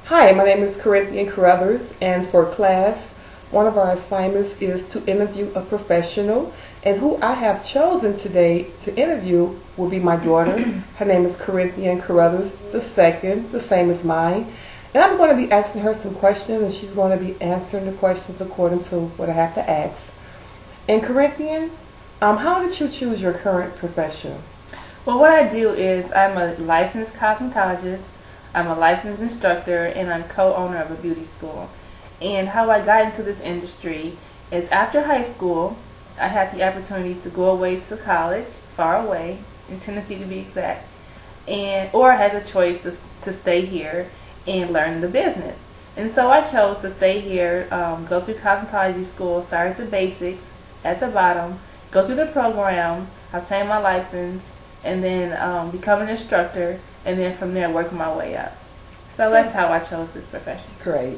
Hi, my name is Corinthian Carruthers, and for class, one of our assignments is to interview a professional. And who I have chosen today to interview will be my daughter. Her name is Corinthian Carruthers II, the same as mine. And I'm going to be asking her some questions, and she's going to be answering the questions according to what I have to ask. And Corinthian, how did you choose your current profession? Well, what I do is I'm a licensed cosmetologist, I'm a licensed instructor, and I'm co-owner of a beauty school. And how I got into this industry is after high school, I had the opportunity to go away to college, far away, in Tennessee to be exact, or I had the choice to stay here and learn the business. And so I chose to stay here, go through cosmetology school, start at the basics, at the bottom, go through the program, obtain my license, and then become an instructor, and then from there work my way up. So that's how I chose this profession. Great.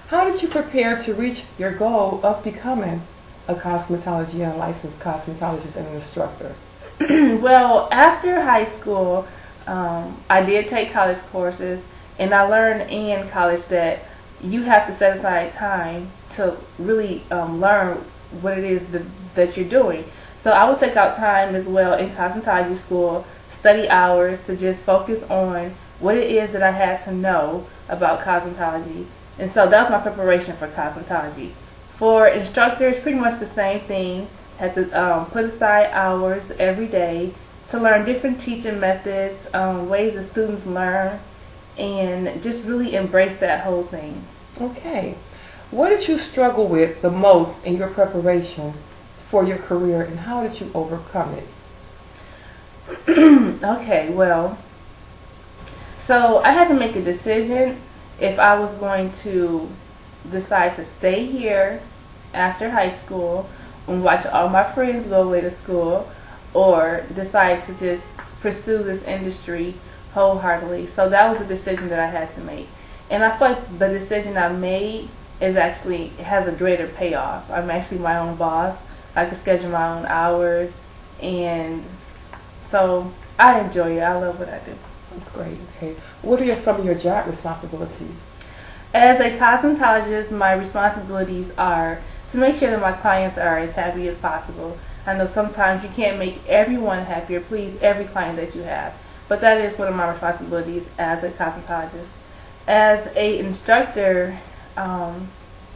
How did you prepare to reach your goal of becoming a cosmetology and a licensed cosmetologist and an instructor? Well, after high school, I did take college courses, and I learned in college that you have to set aside time to really learn what it is that you're doing. So I would take out time as well in cosmetology school, study hours to just focus on what it is that I had to know about cosmetology. And so that was my preparation for cosmetology. For instructors, pretty much the same thing. Had to put aside hours every day to learn different teaching methods, ways that students learn, and just really embrace that whole thing. Okay. What did you struggle with the most in your preparation for your career, and how did you overcome it? Okay, well, so I had to make a decision if I was going to decide to stay here after high school and watch all my friends go away to school, or decide to just pursue this industry wholeheartedly. So that was a decision that I had to make. And I feel like the decision I made has a greater payoff. I'm actually my own boss. I can schedule my own hours, and so I enjoy it. I love what I do. That's great. Okay. What are some of your job responsibilities? As a cosmetologist, my responsibilities are to make sure that my clients are as happy as possible. I know sometimes you can't make everyone happy or please every client that you have, but that is one of my responsibilities as a cosmetologist. As an instructor, I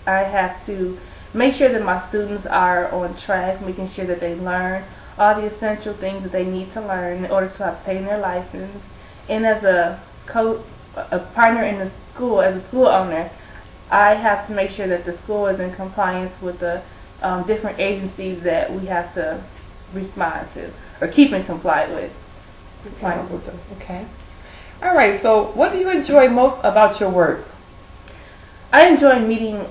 have to make sure that my students are on track, making sure that they learn all the essential things that they need to learn in order to obtain their license. And as a partner in the school, as a school owner, I have to make sure that the school is in compliance with the different agencies that we have to respond to or keep in compliance with. Okay. All right. So, what do you enjoy most about your work? I enjoy meeting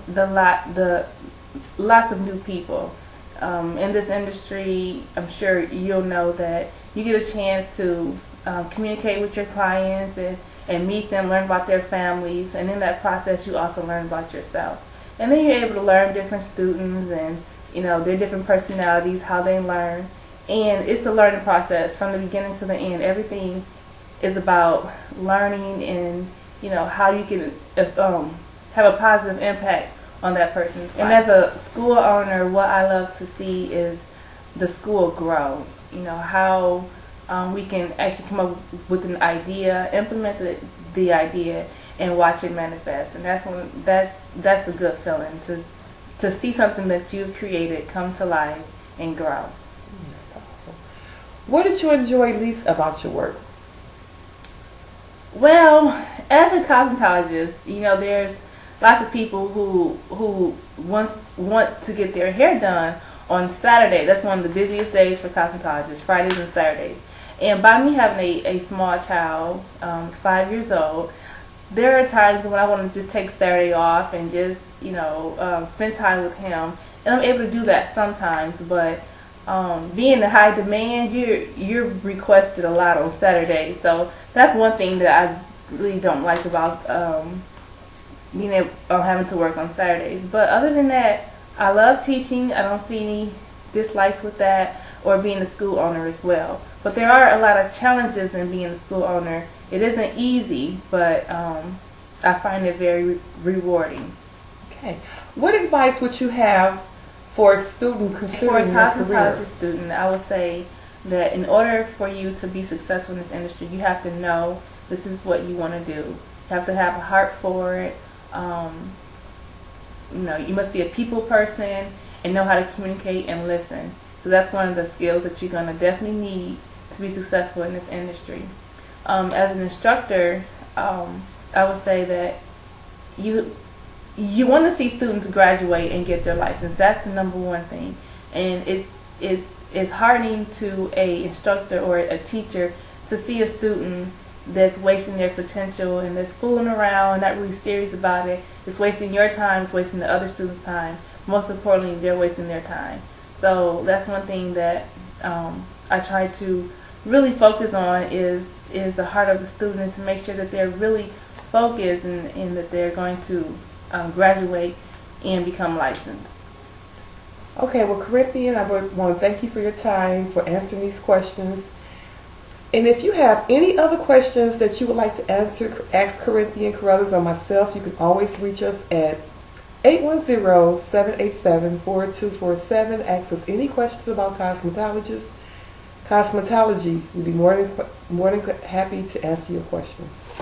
lots of new people. In this industry, I'm sure you'll know that you get a chance to communicate with your clients and meet them, learn about their families, and in that process you also learn about yourself. And then you're able to learn different students and their different personalities, how they learn. And it's a learning process from the beginning to the end. Everything is about learning and how you can have a positive impact on that person's life. And as a school owner, what I love to see is the school grow. How we can actually come up with an idea, implement the idea, and watch it manifest. And that's a good feeling to see something that you've created come to life and grow. What did you enjoy least about your work? Well, as a cosmetologist, there's lots of people who want to get their hair done on Saturday. That's one of the busiest days for cosmetologists, Fridays and Saturdays. And by me having a small child, 5 years old, there are times when I want to just take Saturday off and just spend time with him, and I'm able to do that sometimes. But being in high demand, you're requested a lot on Saturday, so that's one thing that I really don't like about having to work on Saturdays. But other than that, I love teaching. I don't see any dislikes with that, or being a school owner as well. But there are a lot of challenges in being a school owner. It isn't easy, but I find it very rewarding. Okay. What advice would you have for a student For a considering their career? cosmetology student, I would say that in order for you to be successful in this industry, you have to know this is what you want to do. You have to have a heart for it. You must be a people person and know how to communicate and listen. So that's one of the skills that you're going to definitely need to be successful in this industry. As an instructor, I would say that you want to see students graduate and get their license. That's the number one thing, and it's heartening to a instructor or a teacher to see a student that's wasting their potential and that's fooling around, not really serious about it. It's wasting your time, it's wasting the other students' time. Most importantly, they're wasting their time. So that's one thing that I try to really focus on is the heart of the students, to make sure that they're really focused and that they're going to graduate and become licensed. Okay, well, Corinthian, I would want to thank you for your time, for answering these questions. And if you have any other questions that you would like to ask Corinthian Carruthers or myself, you can always reach us at 810-787-4247. Ask us any questions about cosmetology. We'd be more than happy to answer your questions.